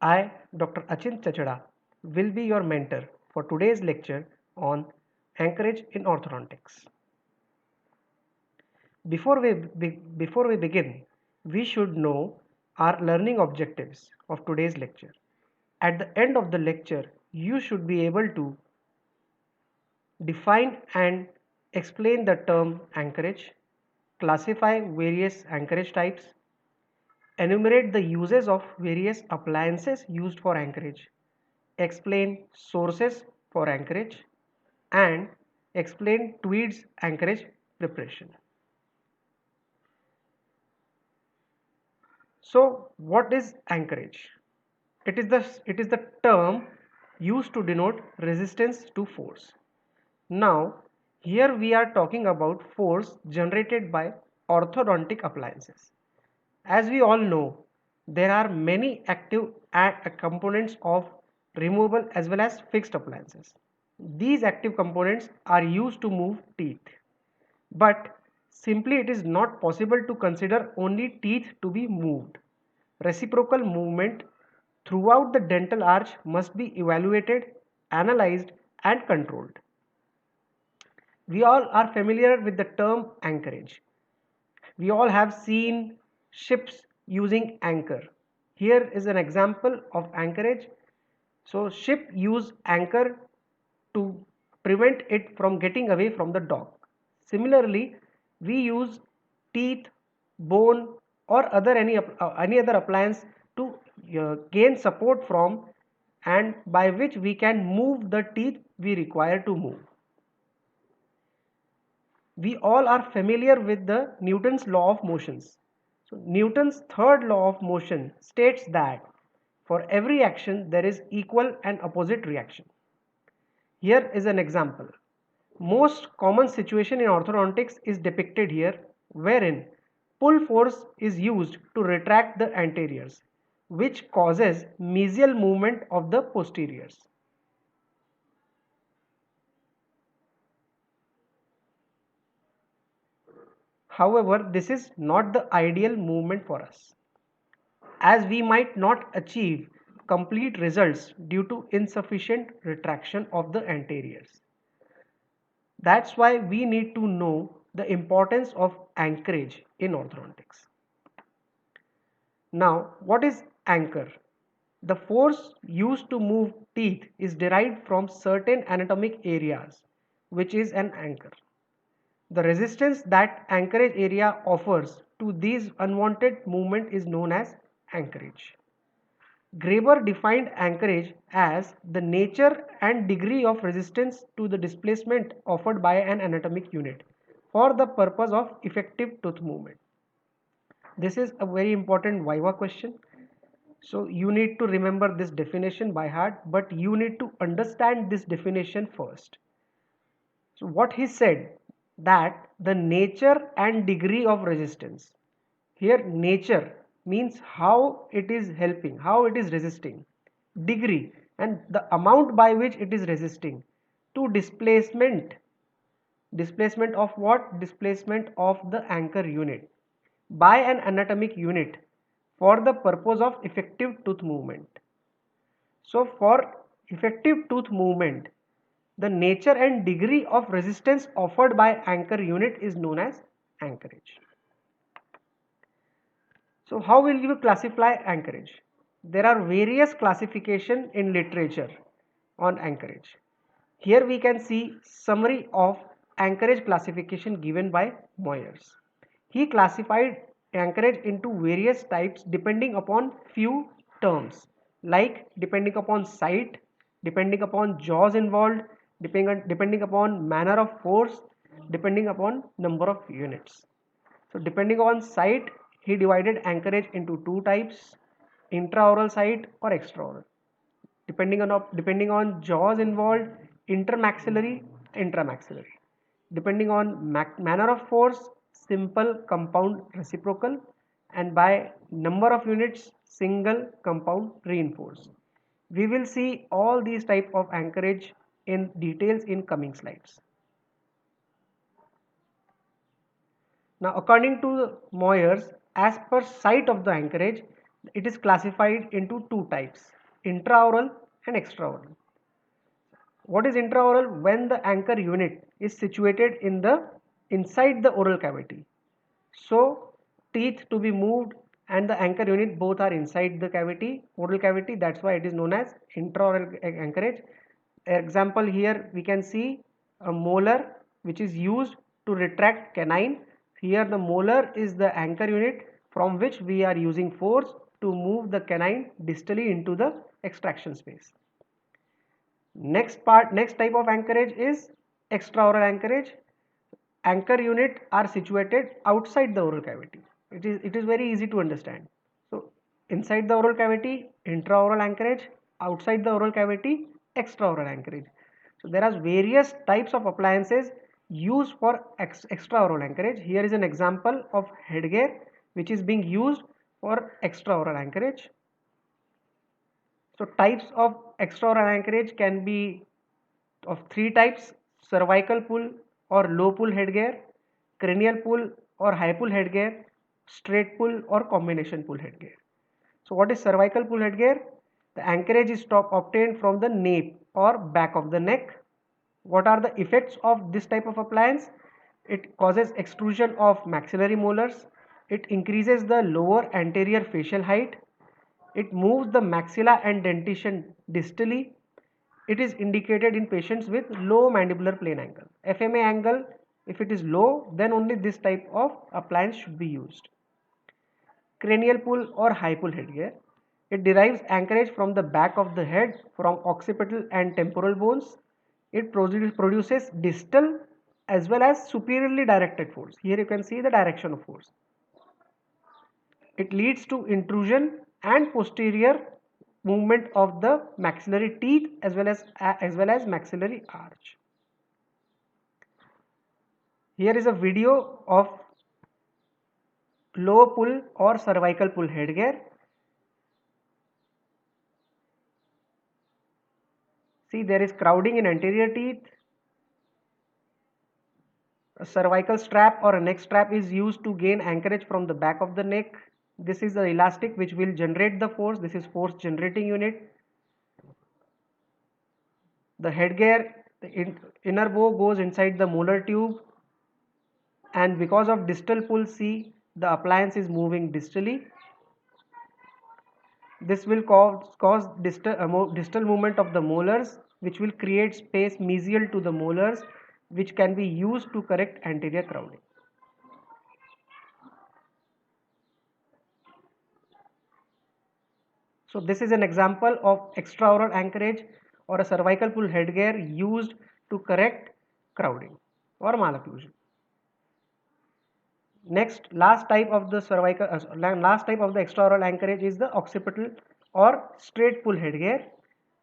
I, Dr. Achint Chachada, will be your mentor for today's lecture on anchorage in orthodontics. Before we begin, we should know our learning objectives of today's lecture. At the end of the lecture, you should be able to define and explain the term anchorage, classify various anchorage types, enumerate the uses of various appliances used for anchorage, explain sources for anchorage, and explain Tweed's anchorage preparation. So, what is anchorage? It is the term used to denote resistance to force. Now, here we are talking about force generated by orthodontic appliances. As we all know, there are many active components of removable as well as fixed appliances. These active components are used to move teeth. But simply it is not possible to consider only teeth to be moved. Reciprocal movement throughout the dental arch must be evaluated, analyzed, and controlled. We all are familiar with the term anchorage. We all have seen ships using anchor. Here is an example of anchorage. So ship use anchor to prevent it from getting away from the dock. Similarly, we use teeth, bone, or any other appliance to gain support from, and by which we can move the teeth we require to move. We all are familiar with the Newton's law of motions. So Newton's third law of motion states that for every action there is equal and opposite reaction. Here is an example. Most common situation in orthodontics is depicted here, wherein pull force is used to retract the anteriors, which causes mesial movement of the posteriors. However, this is not the ideal movement for us, as we might not achieve complete results due to insufficient retraction of the anteriors. That's why we need to know the importance of anchorage in orthodontics. Now, what is anchor? The force used to move teeth is derived from certain anatomic areas, which is an anchor. The resistance that anchorage area offers to these unwanted movement is known as anchorage. Graeber defined anchorage as the nature and degree of resistance to the displacement offered by an anatomic unit for the purpose of effective tooth movement. This is a very important Viva question. So you need to remember this definition by heart, but you need to understand this definition first. So what he said, that the nature and degree of resistance. Here nature means how it is helping, how it is resisting. Degree and the amount by which it is resisting to displacement. Displacement of what? Displacement of the anchor unit by an anatomic unit for the purpose of effective tooth movement. So for effective tooth movement, the nature and degree of resistance offered by anchor unit is known as anchorage. So how will you classify anchorage? There are various classification in literature on anchorage. Here we can see summary of anchorage classification given by Moyers. He classified anchorage into various types depending upon few terms, like depending upon site, depending upon jaws involved, depending upon manner of force, depending upon number of units. So depending on site, he divided anchorage into two types, intraoral site or extraoral. Depending on jaws involved, intermaxillary, intramaxillary. Depending on manner of force, simple, compound, reciprocal, and by number of units, single, compound, reinforced. We will see all these type of anchorage in details in coming slides. Now, according to Moyers, as per site of the anchorage, It is classified into two types, intraoral and extraoral. What is intraoral? When the anchor unit is situated in the inside the oral cavity. So teeth to be moved and the anchor unit both are inside the cavity, oral cavity. That's why it is known as intraoral anchorage. Example, here we can see a molar which is used to retract canine. Here the molar is the anchor unit from which we are using force to move the canine distally into the extraction space. Next type of anchorage is extraoral anchorage. Anchor unit are situated outside the oral cavity. It is very easy to understand. So inside the oral cavity, intraoral anchorage; outside the oral cavity, extraoral anchorage. So there are various types of appliances used for extraoral anchorage. Here is an example of headgear which is being used for extraoral anchorage. So types of extraoral anchorage can be of three types: cervical pull or low pull headgear, cranial pull or high pull headgear, straight pull or combination pull headgear. So what is cervical pull headgear? The anchorage is obtained from the nape or back of the neck. What are the effects of this type of appliance? It causes extrusion of maxillary molars. It increases the lower anterior facial height. It moves the maxilla and dentition distally. It is indicated in patients with low mandibular plane angle. FMA angle, if it is low, then only this type of appliance should be used. Cranial pull or high pull headgear. It derives anchorage from the back of the head from occipital and temporal bones. It produces distal as well as superiorly directed force. Here you can see the direction of force. It leads to intrusion and posterior movement of the maxillary teeth as well as maxillary arch. Here is a video of low pull or cervical pull headgear. See, there is crowding in anterior teeth. A cervical strap or a neck strap is used to gain anchorage from the back of the neck. This is the elastic which will generate the force. This is force generating unit. The headgear, the inner bow goes inside the molar tube, and because of distal pull, see, the appliance is moving distally. This will cause distal movement of the molars, which will create space mesial to the molars, which can be used to correct anterior crowding. So this is an example of extraoral anchorage or a cervical pull headgear used to correct crowding or malocclusion. Last type of the extraoral anchorage is the occipital or straight pull headgear.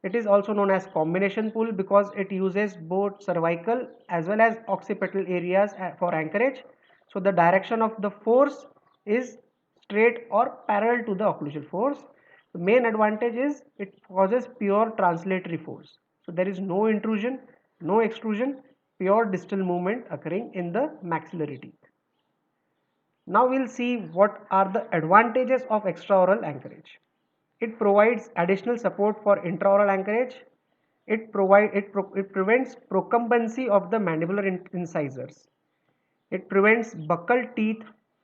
It is also known as combination pull because it uses both cervical as well as occipital areas for anchorage. So the direction of the force is straight or parallel to the occlusal force. The main advantage is it causes pure translatory force. So there is no intrusion, no extrusion, pure distal movement occurring in the maxillary teeth. Now we'll see what are the advantages of extraoral anchorage. It provides additional support for intraoral anchorage. It prevents procumbency of the mandibular incisors. It prevents buccal teeth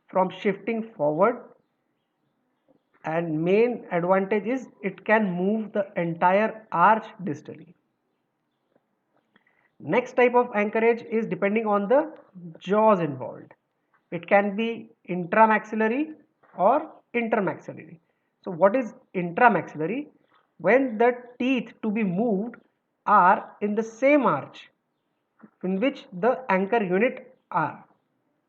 from shifting forward, and main advantage is it can move the entire arch distally. Next type of anchorage is depending on the jaws involved. It can be intramaxillary or intermaxillary. So what is intramaxillary? When the teeth to be moved are in the same arch in which the anchor unit are.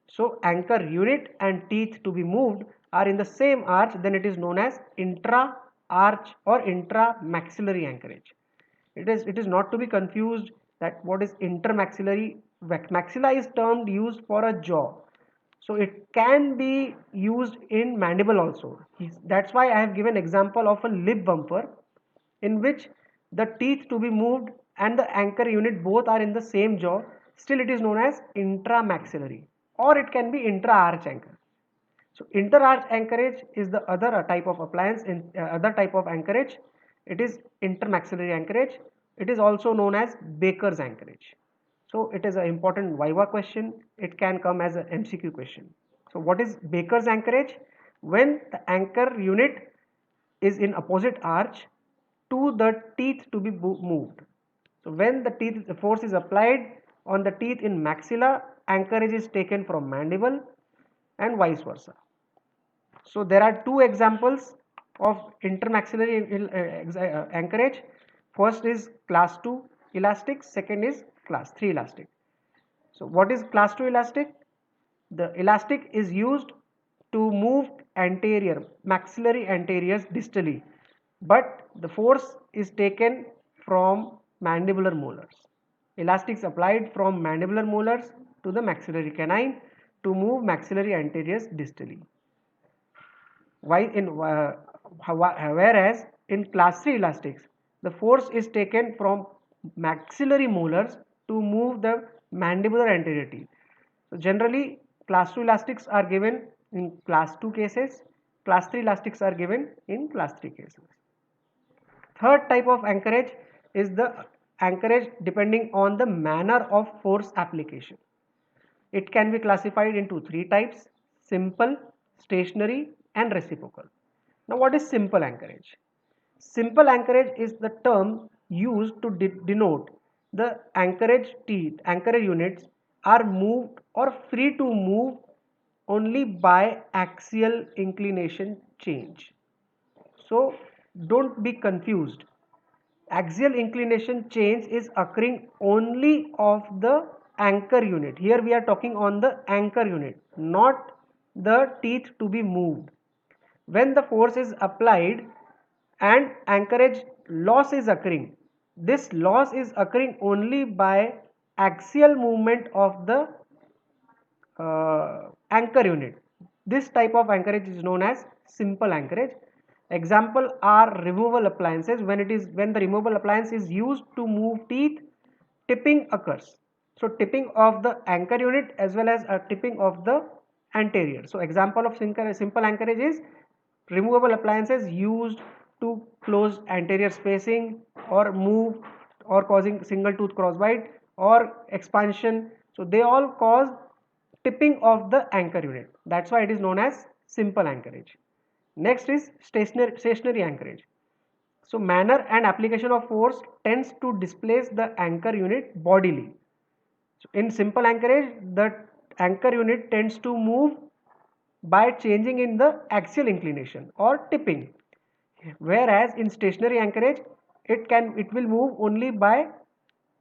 So anchor unit and teeth to be moved are in the same arch, then it is known as intra-arch or intramaxillary anchorage. It is not to be confused that what is intermaxillary. Maxilla is termed used for a jaw. So it can be used in mandible also. That's why I have given example of a lip bumper in which the teeth to be moved and the anchor unit both are in the same jaw. Still it is known as intramaxillary, or it can be intra-arch anchor. So inter-arch anchorage is the other type of appliance in other type of anchorage. It is intermaxillary anchorage. It is also known as Baker's anchorage. So it is an important Viva question. It can come as an MCQ question. So what is Baker's anchorage? When the anchor unit is in opposite arch to the teeth to be moved. So when the force is applied on the teeth in maxilla, anchorage is taken from mandible and vice versa. So there are two examples of intermaxillary anchorage. First is class 2 elastic, second is class 3 elastic. So what is class 2 elastic? The elastic is used to move anterior, maxillary anteriors distally, but the force is taken from mandibular molars. Elastics applied from mandibular molars to the maxillary canine to move maxillary anteriors distally. Whereas in class 3 elastics, the force is taken from maxillary molars to move the mandibular anterior teeth. So generally, class 2 elastics are given in class 2 cases, class 3 elastics are given in class 3 cases. Third type of anchorage is the anchorage depending on the manner of force application. It can be classified into three types: simple, stationary and reciprocal. Now what is simple anchorage? Simple anchorage is the term used to denote the anchorage teeth, anchor units are moved or free to move only by axial inclination change. So don't be confused. Axial inclination change is occurring only of the anchor unit. Here we are talking on the anchor unit, not the teeth to be moved. When the force is applied and anchorage loss is occurring, this loss is occurring only by axial movement of the anchor unit. This type of anchorage is known as simple anchorage. Example are removable appliances. When the removable appliance is used to move teeth, tipping occurs. So tipping of the anchor unit as well as a tipping of the anterior. So example of simple anchorage is removable appliances used to close anterior spacing or move or causing single tooth crossbite or expansion. So they all cause tipping of the anchor unit. That's why it is known as simple anchorage. Next is stationary anchorage. So manner and application of force tends to displace the anchor unit bodily. So in simple anchorage, the anchor unit tends to move by changing in the axial inclination or tipping. Whereas in stationary anchorage, it will move only by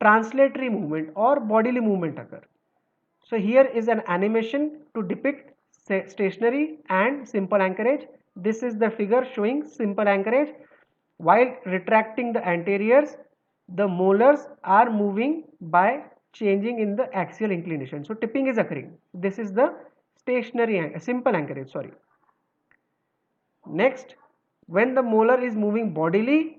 translatory movement or bodily movement occur. So here is an animation to depict stationary and simple anchorage. This is the figure showing simple anchorage. While retracting the anteriors, the molars are moving by changing in the axial inclination. So tipping is occurring. This is the simple anchorage, sorry. Next, when the molar is moving bodily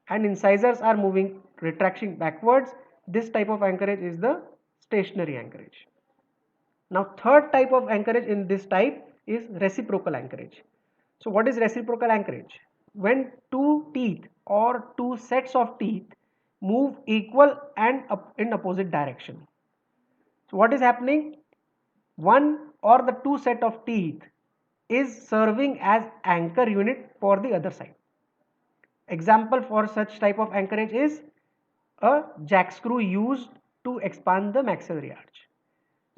and incisors are moving retraction backwards, this type of anchorage is the stationary anchorage. Now third type of anchorage in this type is reciprocal anchorage. So what is reciprocal anchorage? When two teeth or two sets of teeth move equal and in opposite direction. So what is happening? One or the two set of teeth is serving as anchor unit for the other side. Example for such type of anchorage is a jack screw used to expand the maxillary arch.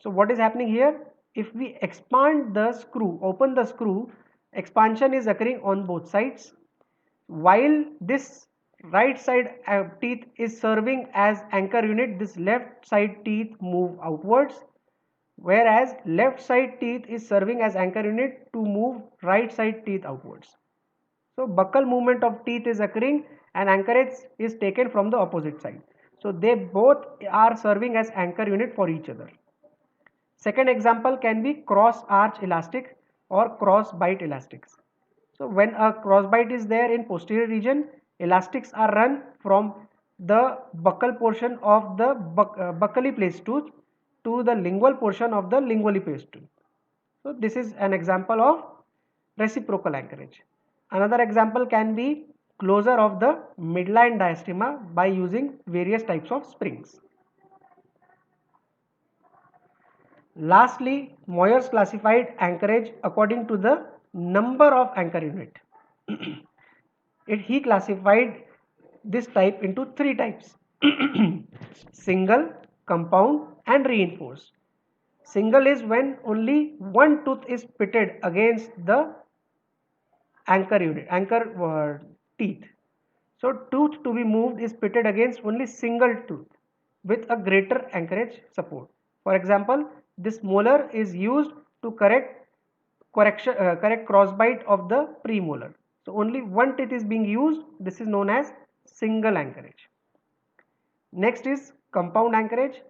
So what is happening here? If we expand the screw, open the screw, expansion is occurring on both sides. While this right side teeth is serving as anchor unit, this left side teeth move outwards, whereas left side teeth is serving as anchor unit to move right side teeth outwards. So buccal movement of teeth is occurring and anchorage is taken from the opposite side. So they both are serving as anchor unit for each other. Second example can be cross arch elastic or cross bite elastics. So when a cross bite is there in posterior region, elastics are run from the buccal portion of the buccally placed tooth to the lingual portion of the lingually placed tooth. So this is an example of reciprocal anchorage. Another example can be closure of the midline diastema by using various types of springs. Lastly, Moyers classified anchorage according to the number of anchor unit. He classified this type into three types: single, compound and reinforced. Single is when only one tooth is pitted against the anchor teeth. So tooth to be moved is pitted against only single tooth with a greater anchorage support. For example, this molar is used to correct crossbite of the premolar. So only one teeth is being used. This is known as single anchorage. Next is compound anchorage.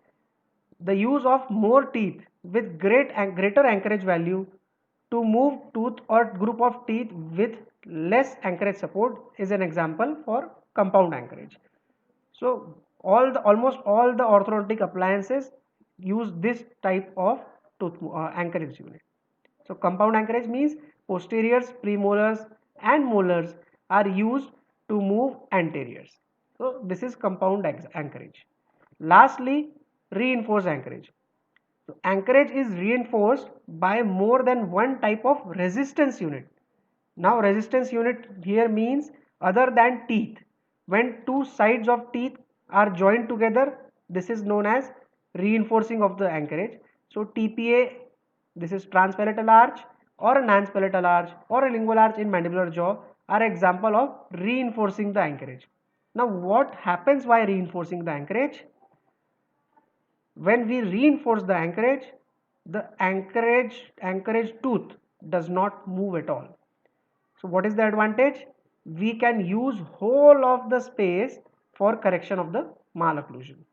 The use of more teeth with greater anchorage value to move tooth or group of teeth with less anchorage support is an example for compound anchorage. So almost all the orthodontic appliances use this type of anchorage unit. So compound anchorage means posteriors, premolars and molars are used to move anteriors. So this is compound anchorage. Lastly, reinforced anchorage. So anchorage is reinforced by more than one type of resistance unit. Now resistance unit here means other than teeth. When two sides of teeth are joined together, this is known as reinforcing of the anchorage. So TPA, this is transpalatal arch or a transpalatal arch or a lingual arch in mandibular jaw are example of reinforcing the anchorage. Now what happens while reinforcing the anchorage? When we reinforce the anchorage tooth does not move at all. So what is the advantage? We can use whole of the space for correction of the malocclusion.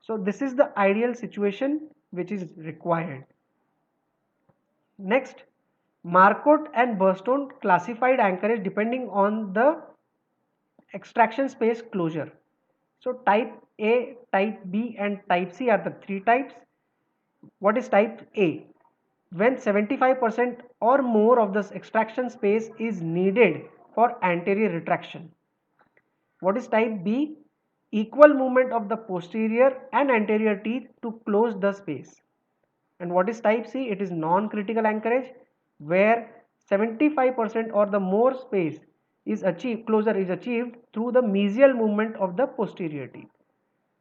So this is the ideal situation which is required. Next, Marcotte and Burstone classified anchorage depending on the extraction space closure. So type A, type B and type C are the three types. What is type A? When 75% or more of this extraction space is needed for anterior retraction. What is type B? Equal movement of the posterior and anterior teeth to close the space. And what is type C? It is non-critical anchorage where 75% or the more space is achieved, closure is achieved through the mesial movement of the posterior teeth.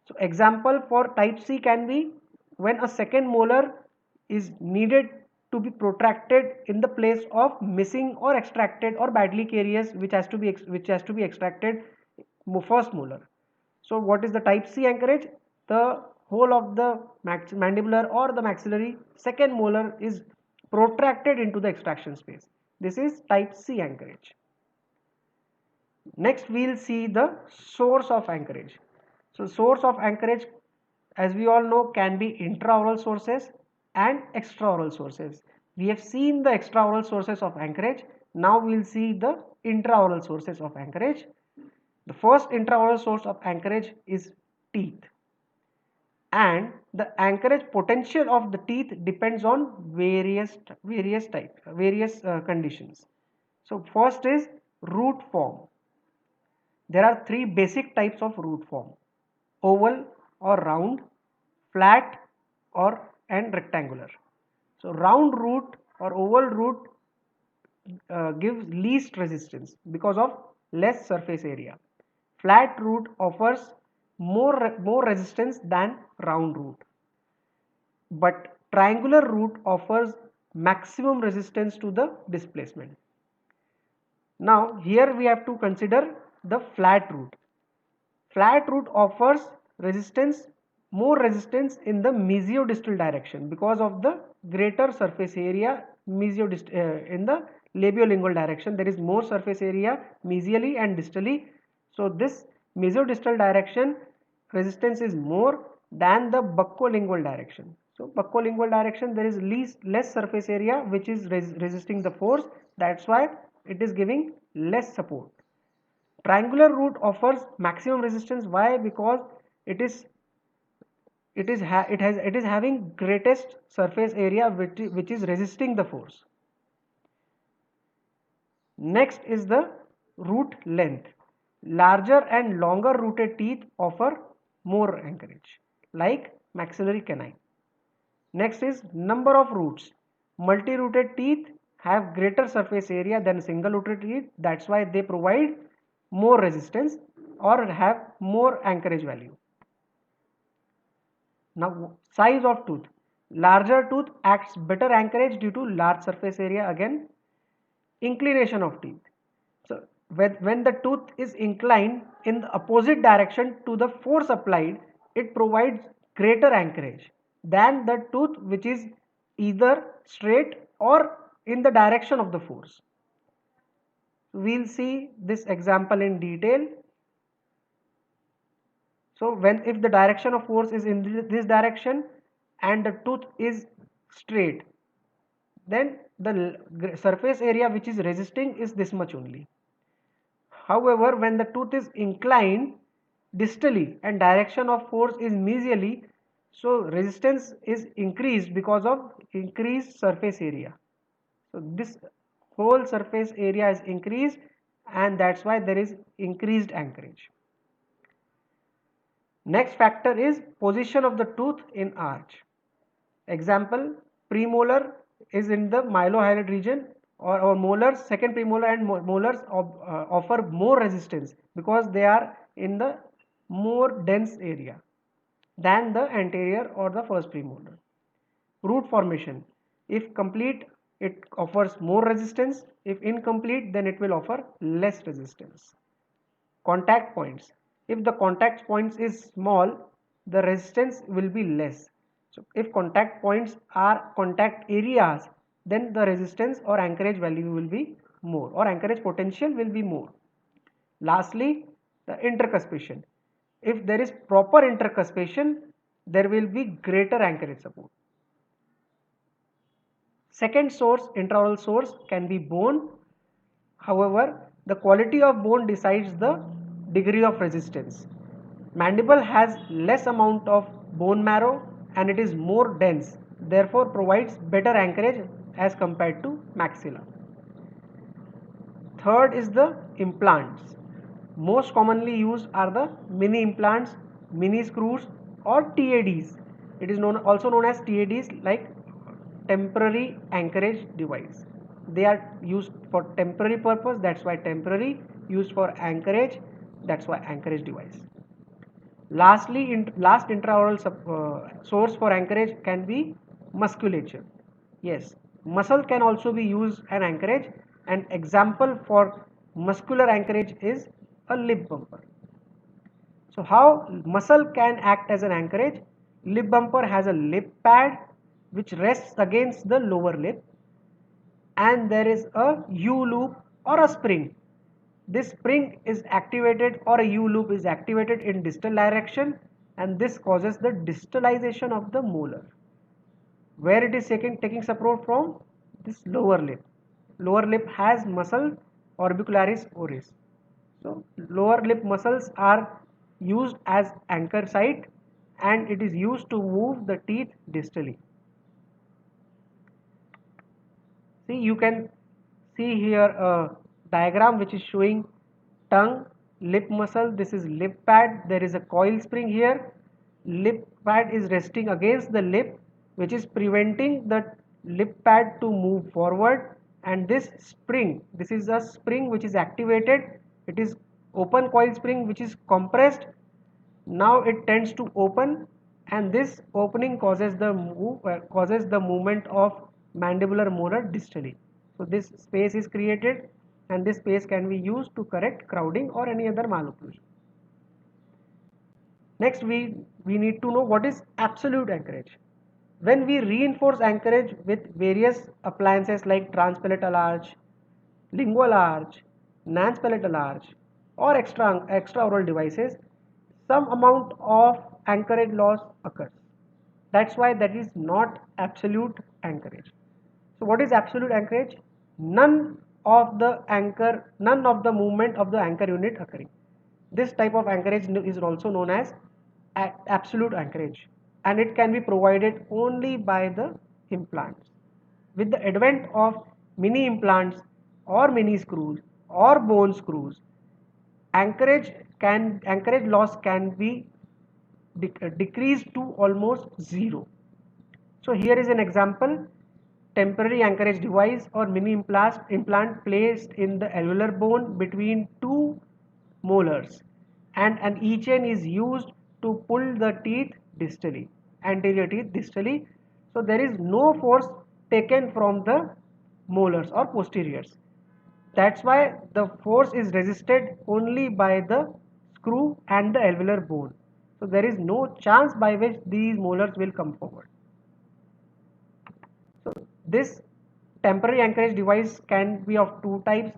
So example for type C can be when a second molar is needed to be protracted in the place of missing or extracted or badly carious which has to be extracted first molar. So what is the type C anchorage? The whole of the mandibular or the maxillary second molar is protracted into the extraction space. This is type C anchorage. Next we will see the source of anchorage. So source of anchorage, as we all know, can be intraoral sources and extraoral sources. We have seen the extraoral sources of anchorage. Now we will see the intraoral sources of anchorage. The first intraoral source of anchorage is teeth, and the anchorage potential of the teeth depends on various conditions. So first is root form. There are three basic types of root form: oval or round, flat or and rectangular. So round root or oval root gives least resistance because of less surface area. Flat root offers more resistance than round root. But triangular root offers maximum resistance to the displacement. Now here we have to consider the flat root. Flat root offers more resistance in the mesiodistal direction because of the greater surface area in the labiolingual direction. There is more surface area mesially and distally. So this mesiodistal direction resistance is more than the buccolingual direction. So buccolingual direction there is less surface area which is resisting the force. That's why it is giving less support. Triangular root offers maximum resistance. Why? Because it is it is having greatest surface area which is resisting the force. Next is the root length. Larger and longer rooted teeth offer more anchorage, like maxillary canine. Next is number of roots. Multi-rooted teeth have greater surface area than single-rooted teeth. That's why they provide more resistance or have more anchorage value. Now, size of tooth. Larger tooth acts better anchorage due to large surface area. Again, inclination of teeth. So, when the tooth is inclined in the opposite direction to the force applied, it provides greater anchorage than the tooth which is either straight or in the direction of the force. We'll see this example in detail. So when if the direction of force is in this direction and the tooth is straight, then the surface area which is resisting is this much only. However, when the tooth is inclined distally and direction of force is mesially, so resistance is increased because of increased surface area. So this whole surface area is increased and that's why there is increased anchorage. Next factor is position of the tooth in arch. Example, premolar is in the mylohyoid region or molars, second premolar and molars offer more resistance because they are in the more dense area than the anterior or the first premolar. Root formation, if complete it offers more resistance, if incomplete then it will offer less resistance. Contact points, if the contact points is small the resistance will be less. So if contact points are contact areas then the resistance or anchorage value will be more or anchorage potential will be more. Lastly, the intercuspation, if there is proper intercuspation there will be greater anchorage support. Second source, intraoral source can be bone. However, the quality of bone decides the degree of resistance. Mandible has less amount of bone marrow and it is more dense, therefore provides better anchorage as compared to maxilla. Third is the implants. Most commonly used are the mini implants, mini screws or TADs. It is also known as TADs like temporary anchorage device. They are used for temporary purpose, that's why temporary, used for anchorage, that's why anchorage device. Lastly, last intraoral source for anchorage can be musculature. Yes, muscle can also be used as anchorage. An example for muscular anchorage is a lip bumper. So how muscle can act as an anchorage? Lip bumper has a lip pad which rests against the lower lip and there is a U loop or a spring. This spring is activated or a U loop is activated in distal direction and this causes the distalization of the molar. Where it is taking support from? This lower lip. Lower lip has muscle orbicularis oris. So lower lip muscles are used as anchor site and it is used to move the teeth distally. See, you can see here a diagram which is showing tongue, lip muscle, this is lip pad, there is a coil spring here, lip pad is resting against the lip which is preventing the lip pad to move forward and this spring, this is a spring which is activated, it is open coil spring which is compressed, now it tends to open and this opening causes the movement of mandibular molar distally. So this space is created and this space can be used to correct crowding or any other malocclusion. Next we need to know what is absolute anchorage. When we reinforce anchorage with various appliances like transpalatal arch, lingual arch, transpalatal arch or extraoral devices, some amount of anchorage loss occurs. That's why that is not absolute anchorage. So what is absolute anchorage? None of the movement of the anchor unit occurring. This type of anchorage is also known as absolute anchorage. and it can be provided only by the implants. With the advent of mini implants or mini screws or bone screws, anchorage loss can be decreased to almost zero. So here is an example: temporary anchorage device or mini implant placed in the alveolar bone between two molars, and an E-chain is used to pull the teeth distally, anterior teeth distally. So there is no force taken from the molars or posteriors. That's why the force is resisted only by the screw and the alveolar bone. So there is no chance by which these molars will come forward. So this temporary anchorage device can be of two types.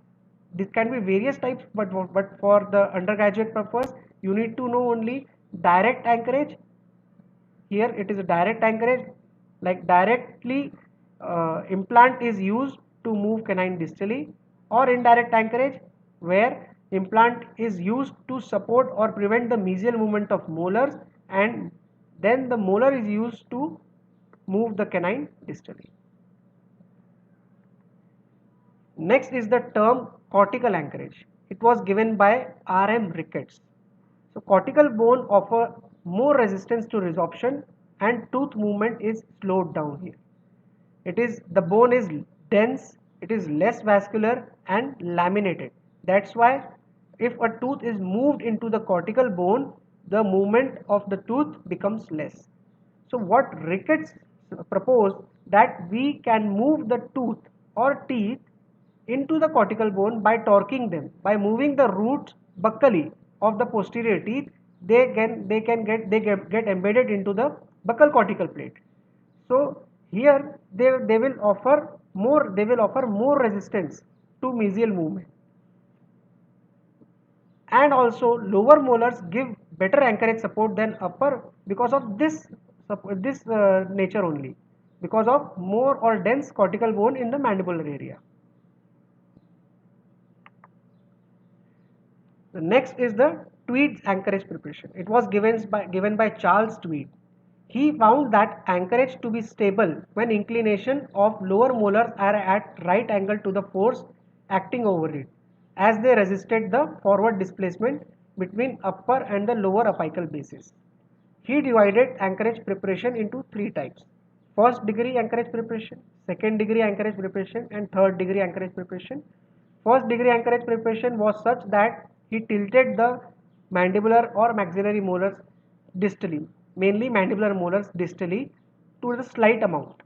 This can be various types, but for the undergraduate purpose, you need to know only direct anchorage. Here it is a direct anchorage, like directly implant is used to move canine distally, or indirect anchorage where implant is used to support or prevent the mesial movement of molars, and then the molar is used to move the canine distally. Next is the term cortical anchorage. It was given by R.M. Ricketts. So cortical bone offer more resistance to resorption and tooth movement is slowed down here. It is the bone is dense, it is less vascular and laminated. That's why if a tooth is moved into the cortical bone, the movement of the tooth becomes less. So what Ricketts proposed, that we can move the tooth or teeth into the cortical bone by torquing them, by moving the roots buccally of the posterior teeth. They get embedded into the buccal cortical plate. So here they will offer more resistance to mesial movement, and also lower molars give better anchorage support than upper because of this nature only, because of more or dense cortical bone in the mandibular area. The next is the Tweed's anchorage preparation. It was given by Charles Tweed. He found that anchorage to be stable when inclination of lower molars are at right angle to the force acting over it, as they resisted the forward displacement between upper and the lower apical bases. He divided anchorage preparation into three types: first degree anchorage preparation, second degree anchorage preparation, and third degree anchorage preparation. First degree anchorage preparation was such that he tilted the mandibular or maxillary molars distally, mainly mandibular molars distally, to the slight amount.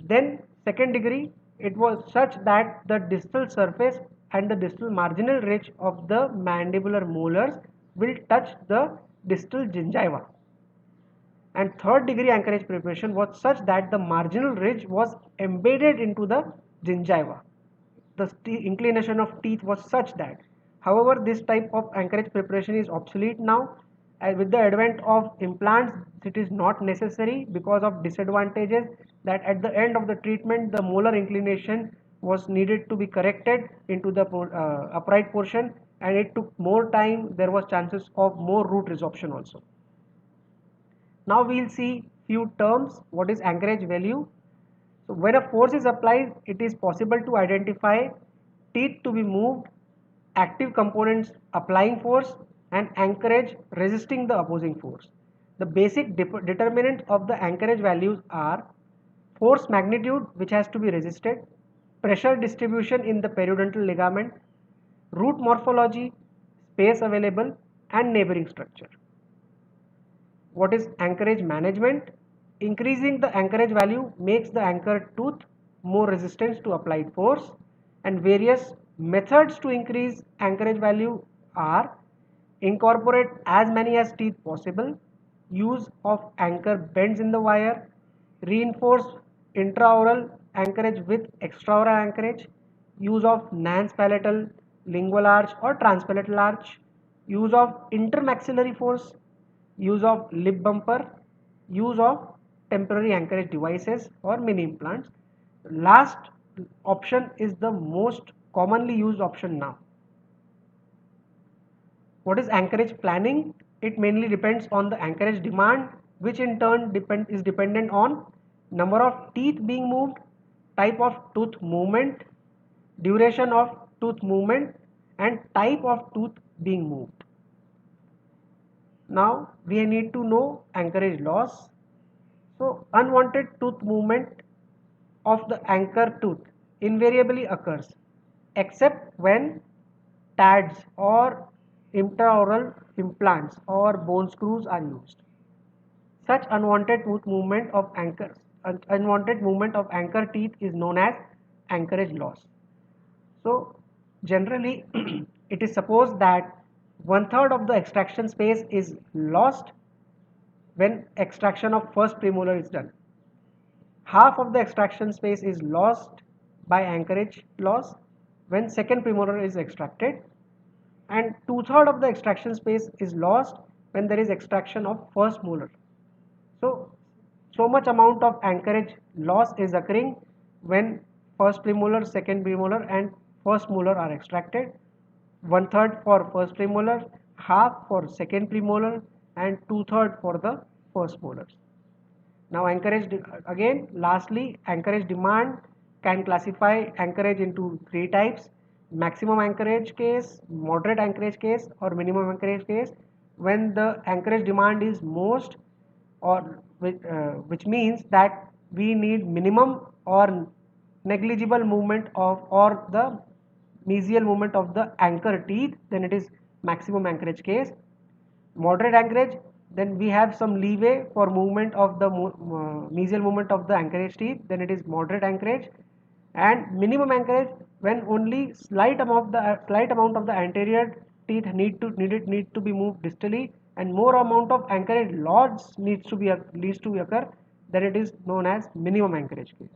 Then second degree, it was such that the distal surface and the distal marginal ridge of the mandibular molars will touch the distal gingiva. And third degree anchorage preparation was such that the marginal ridge was embedded into the gingiva. The inclination of teeth was such that. However, this type of anchorage preparation is obsolete now. With the advent of implants, it is not necessary because of disadvantages that at the end of the treatment, the molar inclination was needed to be corrected into the upright portion, and it took more time. There was chances of more root resorption also. Now we will see few terms. What is anchorage value? So when a force is applied, it is possible to identify teeth to be moved, active components applying force, and anchorage resisting the opposing force. The basic determinants of the anchorage values are force magnitude, which has to be resisted, pressure distribution in the periodontal ligament, root morphology, space available, and neighboring structure. What is anchorage management? Increasing the anchorage value makes the anchored tooth more resistant to applied force, and various methods to increase anchorage value are: incorporate as many as teeth possible, use of anchor bends in the wire, reinforce intraoral anchorage with extraoral anchorage, use of Nance palatal, lingual arch or transpalatal arch, use of intermaxillary force, use of lip bumper, use of temporary anchorage devices or mini implants. Last option is the most commonly used option now. What is anchorage planning? It mainly depends on the anchorage demand which in turn is dependent on number of teeth being moved, type of tooth movement, duration of tooth movement, and type of tooth being moved. Now we need to know anchorage loss. So unwanted tooth movement of the anchor tooth invariably occurs except when TADs or intraoral implants or bone screws are used. Such unwanted movement of anchor teeth is known as anchorage loss. So generally it is supposed that one third of the extraction space is lost when extraction of first premolar is done. Half of the extraction space is lost by anchorage loss when second premolar is extracted, and two-thirds of the extraction space is lost when there is extraction of first molar. So much amount of anchorage loss is occurring when first premolar, second premolar, and first molar are extracted. One third for first premolar, half for second premolar, and two-thirds for the first molars. Now again, lastly, anchorage demand can classify anchorage into three types: maximum anchorage case, moderate anchorage case, or minimum anchorage case. When the anchorage demand is most, or which means that we need minimum or negligible movement of, or the mesial movement of the anchor teeth, then it is maximum anchorage case. Moderate anchorage, then we have some leeway for movement of the mesial movement of the anchorage teeth, then it is moderate anchorage. And minimum anchorage, when only slight amount of the anterior teeth need to be moved distally, and more amount of anchorage loss needs to be occur, then it is known as minimum anchorage case.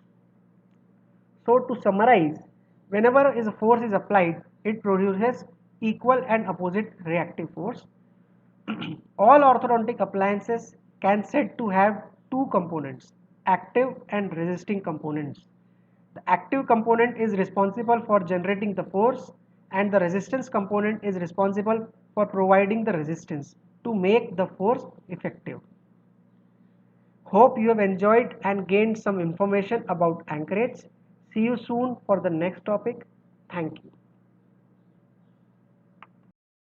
So to summarize, whenever a force is applied, it produces equal and opposite reactive force. All orthodontic appliances can said to have two components, active and resisting components. The active component is responsible for generating the force, and the resistance component is responsible for providing the resistance to make the force effective. Hope you have enjoyed and gained some information about anchorage. See you soon for the next topic. Thank you.